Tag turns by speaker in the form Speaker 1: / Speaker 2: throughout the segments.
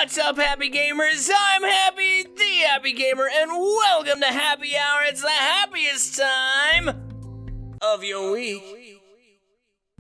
Speaker 1: What's up, Happy Gamers? I'm Happy, the Happy Gamer, and welcome to Happy Hour. It's the happiest time of your week.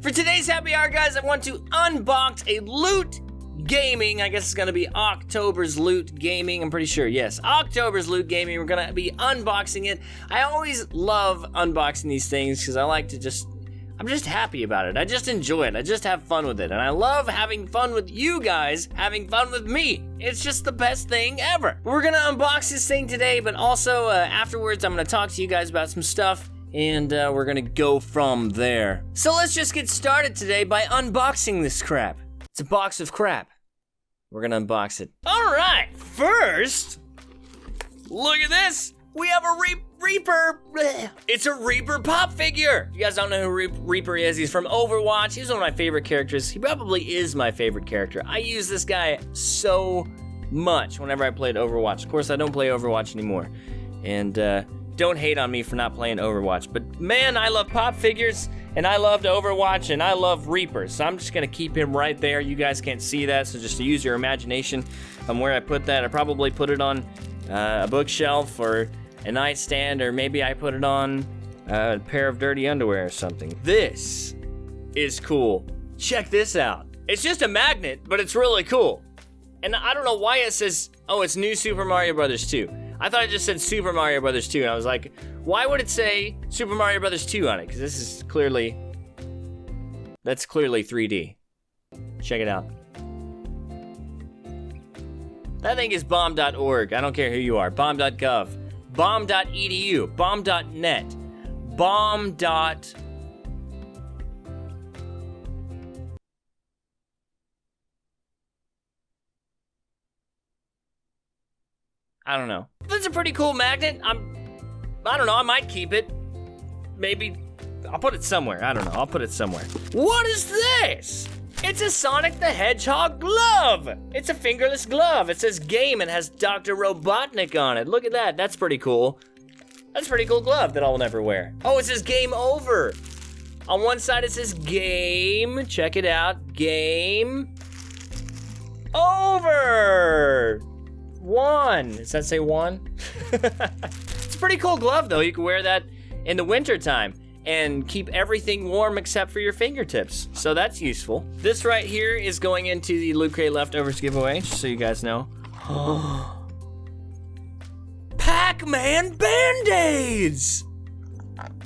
Speaker 1: For today's Happy Hour, guys, I want to unbox a Loot Gaming. I guess it's going to be October's Loot Gaming. I'm pretty sure, yes. October's Loot Gaming. We're going to be unboxing it. I always love unboxing these things because I like to I'm just happy about it. I just enjoy it. I just have fun with it. And I love having fun with you guys, having fun with me. It's just the best thing ever. We're gonna unbox this thing today, but also afterwards I'm gonna talk to you guys about some stuff, and we're gonna go from there. So let's just get started today by unboxing this crap. It's a box of crap. We're gonna unbox it. All right, first, look at this. We have a Reaper. It's a Reaper pop figure. You guys don't know who Reaper is. He's from Overwatch. He's one of my favorite characters. He probably is my favorite character. I use this guy so much whenever I played Overwatch. Of course, I don't play Overwatch anymore. And don't hate on me for not playing Overwatch. But man, I love pop figures, and I loved Overwatch, and I love Reaper. So I'm just gonna keep him right there. You guys can't see that, so just to use your imagination on where I put that. I probably put it on a bookshelf or a nightstand, or maybe I put it on a pair of dirty underwear or something. This is cool. Check this out. It's just a magnet, but it's really cool. And I don't know why it says, oh, it's New Super Mario Bros. 2. I thought it just said Super Mario Bros. 2, and I was like, why would it say Super Mario Bros. 2 on it? Because this is clearly, that's clearly 3D. Check it out. That thing is bomb.org. I don't care who you are. Bomb.gov. Bomb.edu, bomb.net, I don't know. That's a pretty cool magnet. I don't know, I might keep it. Maybe, I'll put it somewhere. I don't know, I'll put it somewhere. What is this? It's a Sonic the Hedgehog glove. It's a fingerless glove. It says game and has Dr. Robotnik on it. Look at that, that's pretty cool. That's a pretty cool glove that I'll never wear. Oh, it says game over. On one side it says game, check it out, game over. One, does that say one? It's a pretty cool glove though. You can wear that in the winter time and keep everything warm except for your fingertips. So that's useful. This right here is going into the Loot Crate Leftovers giveaway, just so you guys know. Pac-Man Band-Aids!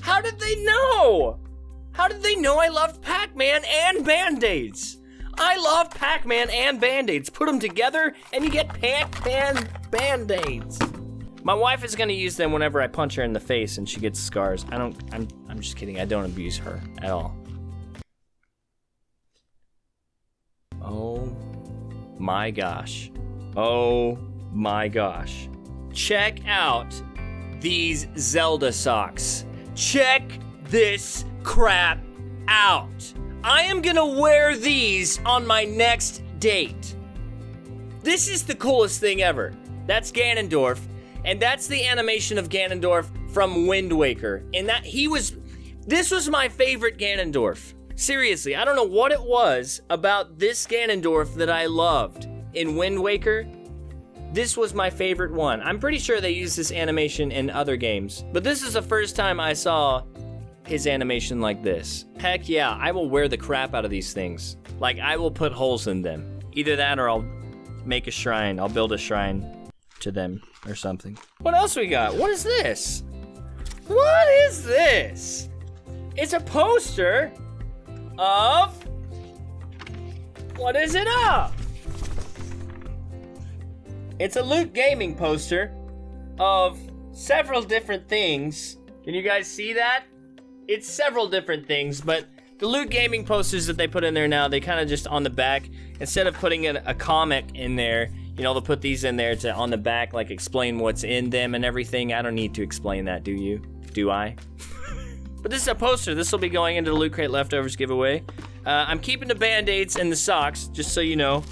Speaker 1: How did they know? How did they know I loved Pac-Man and Band-Aids? I love Pac-Man and Band-Aids. Put them together and you get Pac-Man Band-Aids. My wife is gonna use them whenever I punch her in the face and she gets scars. I'm just kidding, I don't abuse her at all. Oh my gosh. Oh my gosh. Check out these Zelda socks. Check this crap out. I am gonna wear these on my next date. This is the coolest thing ever. That's Ganondorf. And that's the animation of Ganondorf from Wind Waker. And this was my favorite Ganondorf. Seriously, I don't know what it was about this Ganondorf that I loved. In Wind Waker, this was my favorite one. I'm pretty sure they used this animation in other games, but this is the first time I saw his animation like this. Heck yeah, I will wear the crap out of these things. Like, I will put holes in them. Either that or I'll make a shrine. I'll build a shrine to them or something. What else we got? What is this? What is this? It's a poster of, what is it of? It's a Loot Gaming poster of several different things. Can you guys see that? It's several different things, but the Loot Gaming posters that they put in there now, they kind of just on the back, instead of putting a comic in there, you know, they'll put these in there to, on the back, like explain what's in them and everything. I don't need to explain that, do you? Do I? But this is a poster. This will be going into the Loot Crate Leftovers giveaway. I'm keeping the Band-Aids and the socks, just so you know.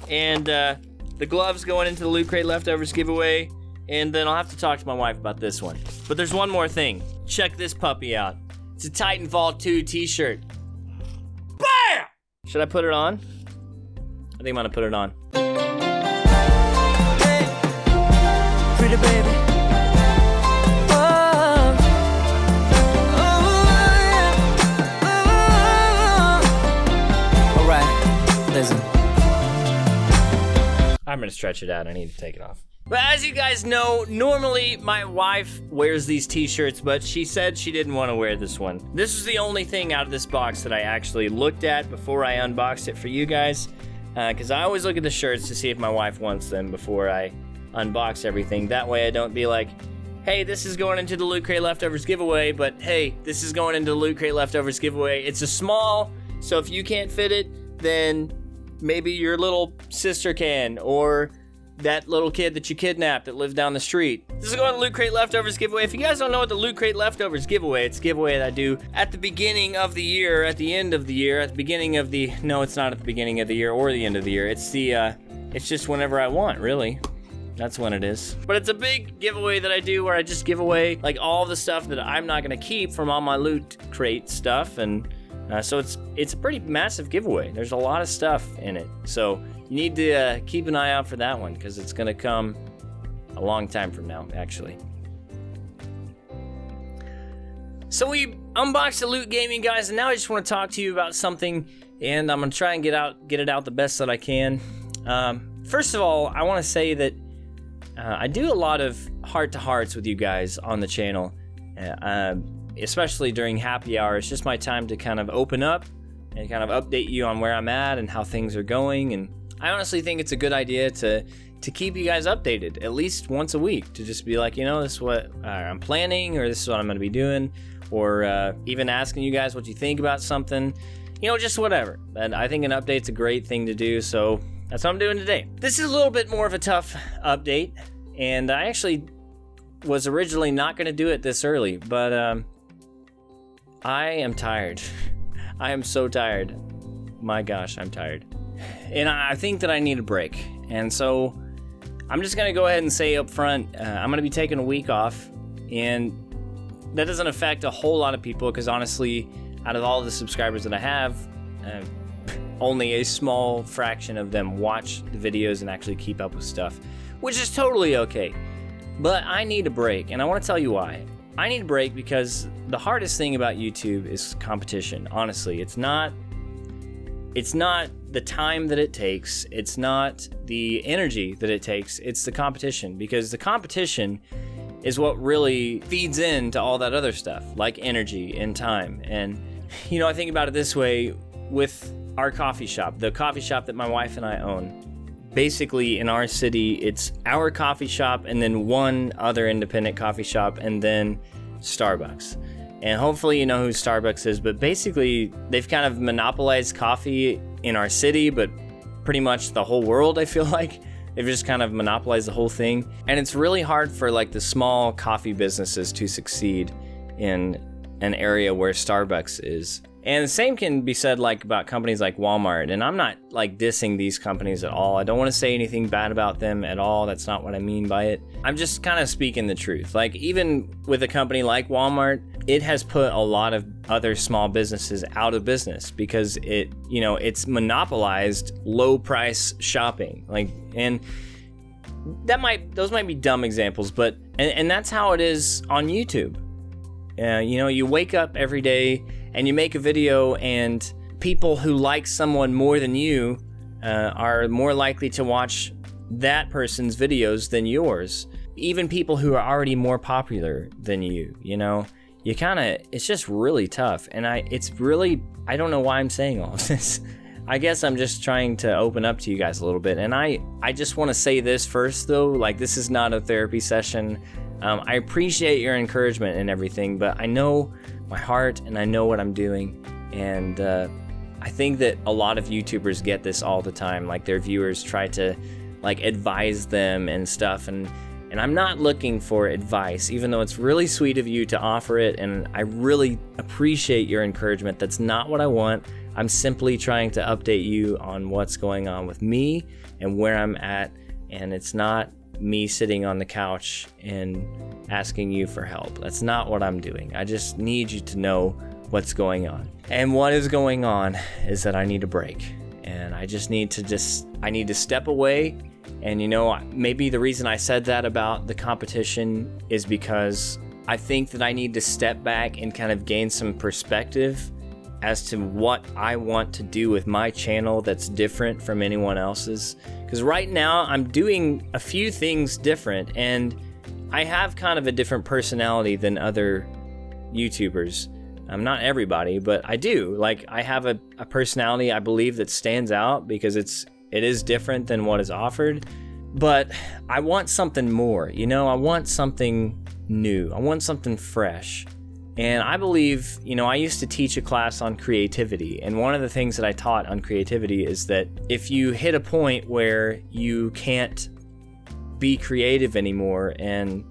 Speaker 1: And the gloves going into the Loot Crate Leftovers giveaway. And then I'll have to talk to my wife about this one. But there's one more thing. Check this puppy out. It's a Titanfall 2 t-shirt. BAM! Should I put it on? I think I'm gonna put it on. pretty baby. Oh, oh, alright, listen. I'm gonna stretch it out. I need to take it off. But as you guys know, normally my wife wears these t-shirts, but she said she didn't want to wear this one. This is the only thing out of this box that I actually looked at before I unboxed it for you guys, because I always look at the shirts to see if my wife wants them before I unbox everything. That way I don't be like, hey, this is going into the Loot Crate Leftovers giveaway, but hey, this is going into the Loot Crate Leftovers giveaway. It's a small, so if you can't fit it, then maybe your little sister can, or that little kid that you kidnapped that lives down the street. This is going to Loot Crate Leftovers giveaway. If you guys don't know what the Loot Crate Leftovers giveaway, it's a giveaway that I do at the beginning of the year, at the end of the year, at the beginning of the, no, it's not at the beginning of the year or the end of the year. It's the, it's just whenever I want, really. That's when it is. But it's a big giveaway that I do where I just give away like all the stuff that I'm not gonna keep from all my Loot Crate stuff, and so it's a pretty massive giveaway. There's a lot of stuff in it, so you need to keep an eye out for that one, because it's gonna come a long time from now, actually. So we unboxed the Loot Gaming, guys, and now I just want to talk to you about something, and I'm gonna try and get it out the best that I can. First of all, I want to say that I do a lot of heart-to-hearts with you guys on the channel, especially during happy hour. It's just my time to kind of open up and kind of update you on where I'm at and how things are going, and I honestly think it's a good idea to keep you guys updated at least once a week, to just be like, you know, this is what I'm planning, or this is what I'm going to be doing, or even asking you guys what you think about something, you know, just whatever. And I think an update's a great thing to do, so that's what I'm doing today. This is a little bit more of a tough update, and I actually was originally not going to do it this early, but I am tired. I am so tired. My gosh, I'm tired. And I think that I need a break. And so I'm just going to go ahead and say up front, I'm going to be taking a week off, and that doesn't affect a whole lot of people, because honestly, out of all the subscribers that I have, only a small fraction of them watch the videos and actually keep up with stuff, which is totally okay. But I need a break, and I want to tell you why. I need a break because the hardest thing about YouTube is competition. Honestly, it's not the time that it takes, it's not the energy that it takes, it's the competition, because the competition is what really feeds into all that other stuff, like energy and time. And, you know, I think about it this way with our coffee shop, the coffee shop that my wife and I own. Basically, in our city, it's our coffee shop and then one other independent coffee shop and then Starbucks. And hopefully you know who Starbucks is, but basically they've kind of monopolized coffee in our city, but pretty much the whole world, I feel like. They've just kind of monopolized the whole thing. And it's really hard for like the small coffee businesses to succeed in an area where Starbucks is. And the same can be said like about companies like Walmart. And I'm not like dissing these companies at all. I don't want to say anything bad about them at all. That's not what I mean by it. I'm just kind of speaking the truth. Like even with a company like Walmart, it has put a lot of other small businesses out of business because it, you know, it's monopolized low price shopping. Like, and those might be dumb examples, but, and that's how it is on YouTube. You know, you wake up every day and you make a video, and people who like someone more than you are more likely to watch that person's videos than yours. Even people who are already more popular than you, you know, you kind of, it's just really tough. And I don't know why I'm saying all of this. I guess I'm just trying to open up to you guys a little bit. And I just want to say this first though, like this is not a therapy session. I appreciate your encouragement and everything, but I know my heart and I know what I'm doing. And I think that a lot of YouTubers get this all the time. Like their viewers try to like advise them and stuff. And I'm not looking for advice, even though it's really sweet of you to offer it. And I really appreciate your encouragement. That's not what I want. I'm simply trying to update you on what's going on with me and where I'm at. And it's not me sitting on the couch and asking you for help. That's not what I'm doing. I just need you to know what's going on. And what is going on is that I need a break. And I need to step away. And maybe the reason I said that about the competition is because I think that I need to step back and kind of gain some perspective as to what I want to do with my channel that's different from anyone else's. Because right now I'm doing a few things different, and I have kind of a different personality than other YouTubers. Not everybody, but I do. Like, I have a personality I believe that stands out because it is different than what is offered. But I want something more, I want something new. I want something fresh. And I believe, I used to teach a class on creativity, and one of the things that I taught on creativity is that if you hit a point where you can't be creative anymore and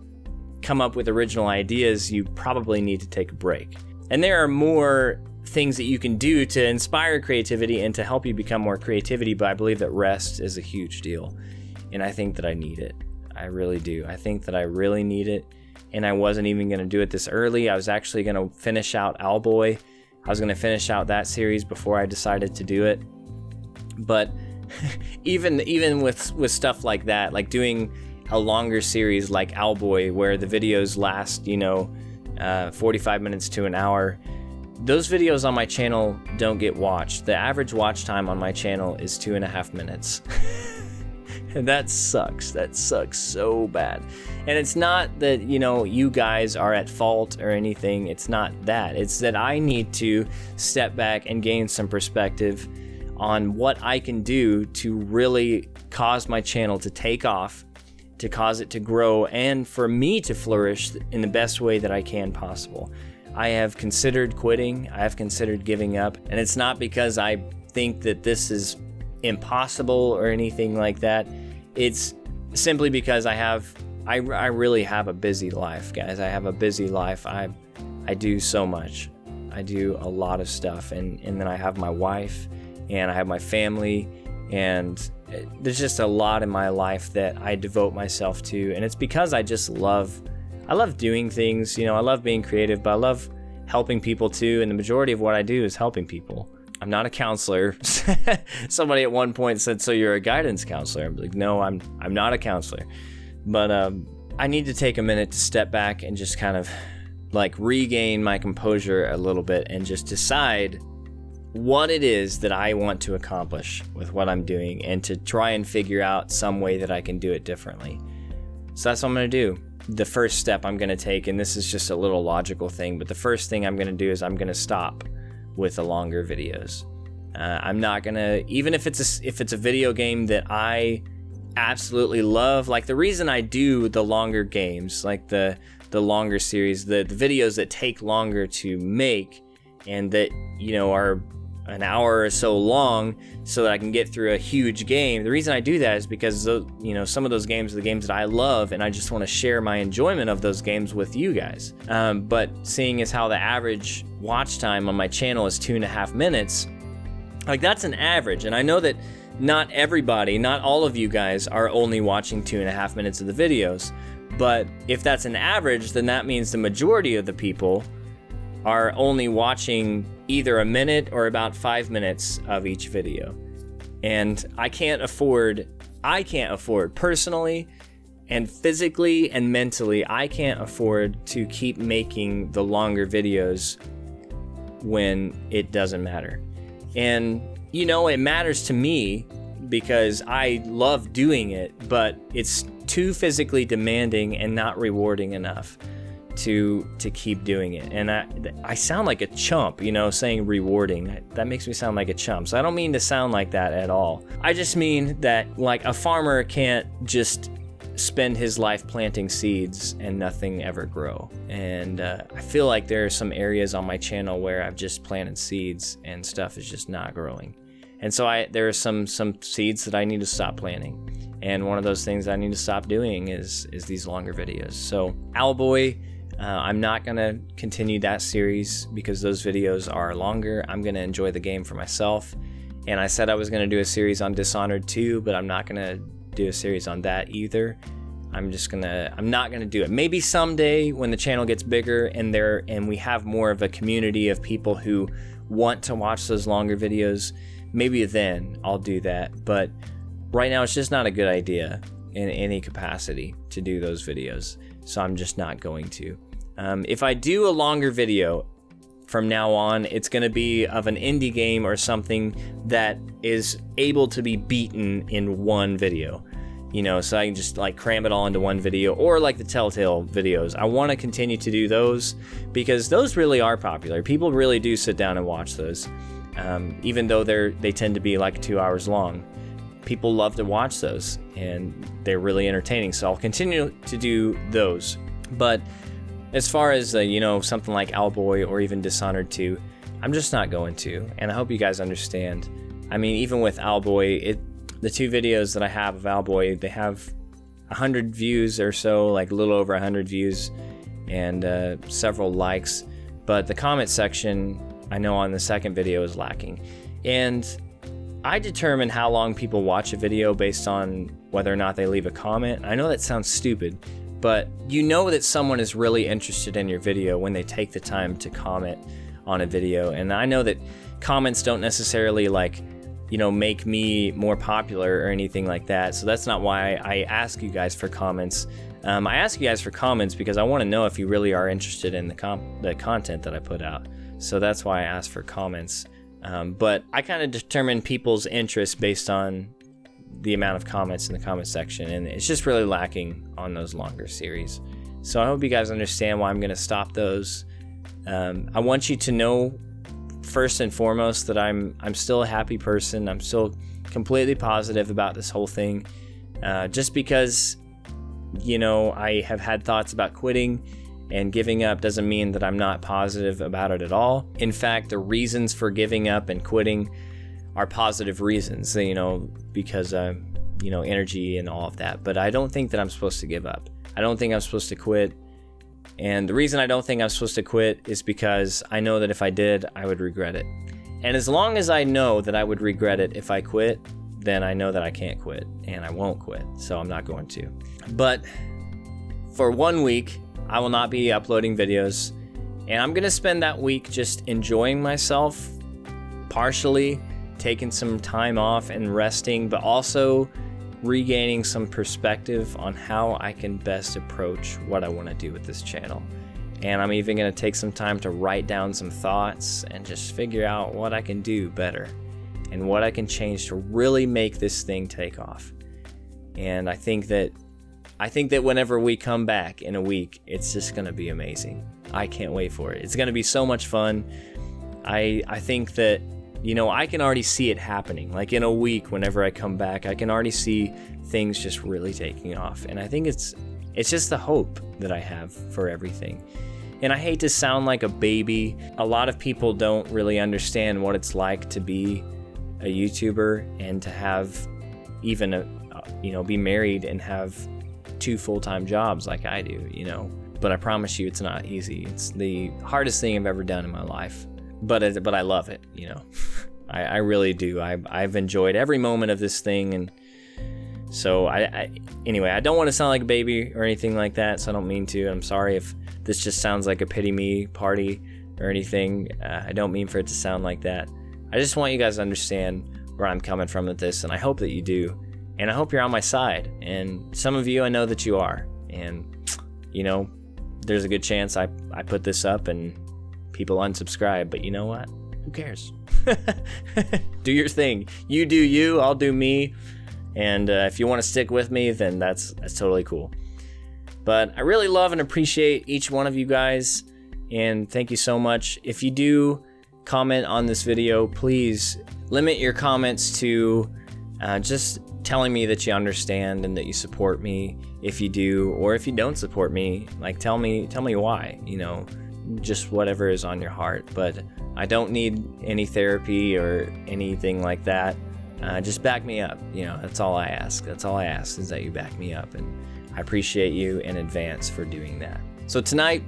Speaker 1: come up with original ideas, you probably need to take a break. And there are more things that you can do to inspire creativity and to help you become more creativity, but I believe that rest is a huge deal. And I think that I need it. I really do. I think that I really need it. And I wasn't even going to do it this early. I was actually going to finish out Owlboy. I was going to finish out that series before I decided to do it. But even with stuff like that, like doing a longer series like Owlboy where the videos last, 45 minutes to an hour, those videos on my channel don't get watched. The average watch time on my channel is 2.5 minutes. And that sucks. That sucks so bad. And it's not that, you guys are at fault or anything. It's not that. It's that I need to step back and gain some perspective on what I can do to really cause my channel to take off, to cause it to grow, and for me to flourish in the best way that I can possible. I have considered quitting. I have considered giving up. And it's not because I think that this is impossible or anything like that. It's simply because I really have a busy life, guys. I have a busy life. I do so much. I do a lot of stuff, and then I have my wife and I have my family, and there's just a lot in my life that I devote myself to, and it's because I love doing things. I love being creative, but I love helping people too, and the majority of what I do is helping people. I'm not a counselor. Somebody at one point said, "So you're a guidance counselor?" I'm like, "No, I'm not a counselor." But I need to take a minute to step back and just kind of like regain my composure a little bit and just decide what it is that I want to accomplish with what I'm doing, and to try and figure out some way that I can do it differently. So that's what I'm going to do. The first step I'm going to take, and this is just a little logical thing, but the first thing I'm going to do is I'm going to stop with the longer videos. I'm not gonna, even if it's a video game that I absolutely love, like the reason I do the longer games, like the longer series, the videos that take longer to make and that are an hour or so long so that I can get through a huge game. The reason I do that is because some of those games are the games that I love, and I just want to share my enjoyment of those games with you guys. But seeing as how the average watch time on my channel is 2.5 minutes, like that's an average, and I know that not everybody, not all of you guys are only watching 2.5 minutes of the videos, but if that's an average, then that means the majority of the people are only watching either a minute or about 5 minutes of each video. And I can't afford personally and physically and mentally, I can't afford to keep making the longer videos when it doesn't matter. And it matters to me because I love doing it, but it's too physically demanding and not rewarding enough to keep doing it. And I sound like a chump, saying rewarding. That makes me sound like a chump. So I don't mean to sound like that at all. I just mean that like a farmer can't just spend his life planting seeds and nothing ever grow. And I feel like there are some areas on my channel where I've just planted seeds and stuff is just not growing. And so there are some seeds that I need to stop planting. And one of those things I need to stop doing is these longer videos. So Owlboy, I'm not going to continue that series because those videos are longer. I'm going to enjoy the game for myself. And I said I was going to do a series on Dishonored 2, but I'm not going to do a series on that either. I'm not going to do it. Maybe someday when the channel gets bigger and we have more of a community of people who want to watch those longer videos, maybe then I'll do that. But right now it's just not a good idea in any capacity to do those videos. So I'm just not going to. If I do a longer video from now on, it's going to be of an indie game or something that is able to be beaten in one video. You know, so I can just like cram it all into one video, or like the Telltale videos. I want to continue to do those because those really are popular. People really do sit down and watch those, even though they tend to be like 2 hours long. People love to watch those, and they're really entertaining. So I'll continue to do those. But as far as something like Owlboy or even Dishonored 2, I'm just not going to. And I hope you guys understand. I mean, even with Owlboy, the 2 videos that I have of Owlboy, they have 100 views or so, like a little over 100 views, and several likes. But the comment section, I know on the second video, is lacking. And I determine how long people watch a video based on whether or not they leave a comment. I know that sounds stupid, but you know that someone is really interested in your video when they take the time to comment on a video. And I know that comments don't necessarily make me more popular or anything like that. So that's not why I ask you guys for comments. I ask you guys for comments because I want to know if you really are interested in the content that I put out. So that's why I ask for comments. But I kind of determine people's interest based on the amount of comments in the comment section, and it's just really lacking on those longer series. So I hope you guys understand why I'm going to stop those. I want you to know first and foremost that I'm still a happy person. I'm still completely positive about this whole thing. Just because, I have had thoughts about quitting and giving up doesn't mean that I'm not positive about it at all. In fact, the reasons for giving up and quitting are positive reasons, because energy and all of that. But I don't think that I'm supposed to give up. I don't think I'm supposed to quit. And the reason I don't think I'm supposed to quit is because I know that if I did, I would regret it. And as long as I know that I would regret it if I quit, then I know that I can't quit, and I won't quit, so I'm not going to. But for 1 week, I will not be uploading videos, and I'm going to spend that week just enjoying myself, partially taking some time off and resting, but also regaining some perspective on how I can best approach what I want to do with this channel. And I'm even going to take some time to write down some thoughts and just figure out what I can do better and what I can change to really make this thing take off. And I think that whenever we come back in a week, it's just going to be amazing. I can't wait for it. It's going to be so much fun. I think that I can already see it happening. Like in a week, whenever I come back, I can already see things just really taking off. And I think it's just the hope that I have for everything. And I hate to sound like a baby. A lot of people don't really understand what it's like to be a YouTuber and to have even be married and have 2 full-time jobs like I do, But I promise you it's not easy. It's the hardest thing I've ever done in my life. But I love it, I really do. I've enjoyed every moment of this thing, and so anyway, I don't want to sound like a baby or anything like that, so I don't mean to. I'm sorry if this just sounds like a pity me party or anything. I don't mean for it to sound like that. I just want you guys to understand where I'm coming from with this, and I hope that you do. And I hope you're on my side. And some of you, I know that you are. And, there's a good chance I put this up and people unsubscribe, but you know what? Who cares? Do your thing. You do you, I'll do me. And if you want to stick with me, then that's totally cool. But I really love and appreciate each one of you guys, and thank you so much. If you do comment on this video, please limit your comments to just telling me that you understand and that you support me if you do, or if you don't support me, tell me why, just whatever is on your heart. But I don't need any therapy or anything like that. Just back me up. That's all I ask. That's all I ask, is that you back me up, and I appreciate you in advance for doing that. So tonight,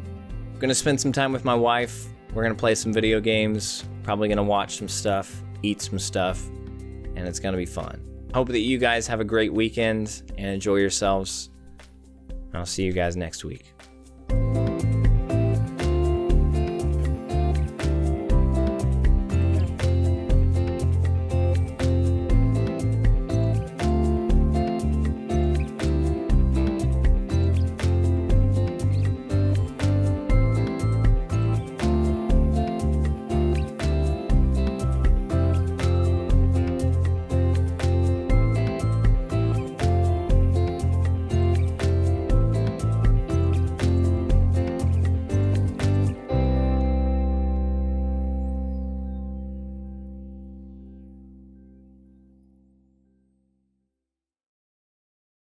Speaker 1: I'm gonna spend some time with my wife. We're gonna play some video games, probably gonna watch some stuff, eat some stuff, and it's gonna be fun. Hope that you guys have a great weekend and enjoy yourselves. I'll see you guys next week.